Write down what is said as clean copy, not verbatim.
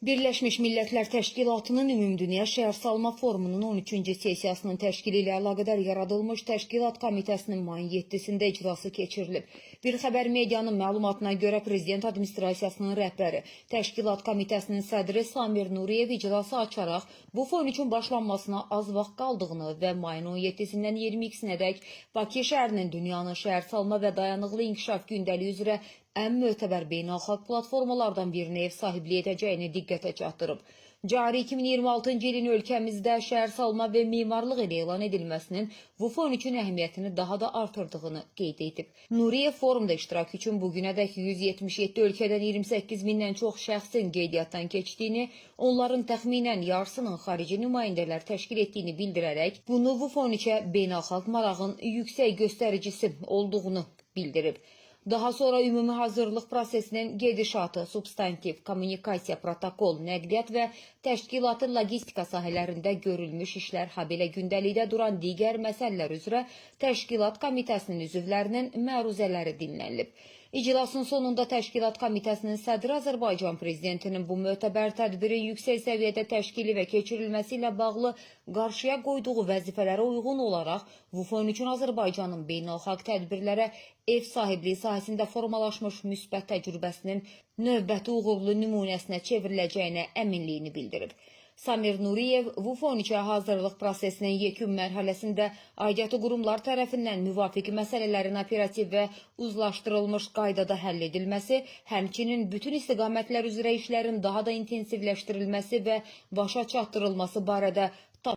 Birləşmiş Millətlər Təşkilatının Ümumdünya Şəhərsalma Forumunun 13-cü sessiyasının təşkili ilə əlaqədar yaradılmış Təşkilat Komitəsinin mayın 7-sində icrası keçirilib. Bir xəbər medianın məlumatına görə Prezident Administrasiyasının rəhbəri, Təşkilat Komitəsinin sədri Samir Nuriyev icrası açaraq bu forum üçün başlanmasına az vaxt qaldığını və mayın 17-sindən 22-sinədək Bakı şəhərinin dünyanın şəhərsalma və dayanıqlı inkişaf gündəliyi üzrə ən mötəbər beynəlxalq platformalardan birinə ev sahibliyi edəcəyini diqqətə çatdırıb. Cari 2026-cı ilin ölkəmizdə şəhərsalma və mimarlıq ilə elan edilməsinin bu forum üçün əhəmiyyətini daha da artırdığını qeyd edib. Nuriyev forumda iştirak üçün bugünədək 177 ölkədən 28 mindən çox şəxsin qeydiyyatdan keçdiyini, onların təxminən yarısının xarici nümayəndələr təşkil etdiyini bildirərək, bunu bu forum üçün beynəlxalq marağın yüksək göstəricisi olduğunu bildirib. Daha sonra ümumi hazırlıq prosesinin gedişatı, substantiv, kommunikasiya, protokol, nəqliyyat və təşkilatı logistika sahələrində görülmüş işlər, habelə gündəlikdə duran digər məsələlər üzrə Təşkilat Komitəsinin üzvlərinin məruzələri dinlənilib. İclasın sonunda Təşkilat Komitəsinin sədri Azərbaycan Prezidentinin bu mötəbər tədbirin yüksək səviyyədə təşkili və keçirilməsi ilə bağlı qarşıya qoyduğu vəzifələrə uyğun olaraq bu forum üçün Azərbaycanın beynəlxalq tədbirlərə ev sahibliyi sahəsində formalaşmış müsbət təcrübəsinin növbəti uğurlu nümunəsinə çevriləcəyinə əminliyini bildirib. Samir Nuriyev bu forum üçün hazırlıq prosesinin yekun mərhələsində aidiyyatı qurumlar tərəfindən müvafiq məsələlərin operativ və uzlaşdırılmış qaydada həll edilməsi, həmçinin bütün istiqamətlər üzrə işlərin daha da intensivləşdirilməsi və başa çatdırılması barədə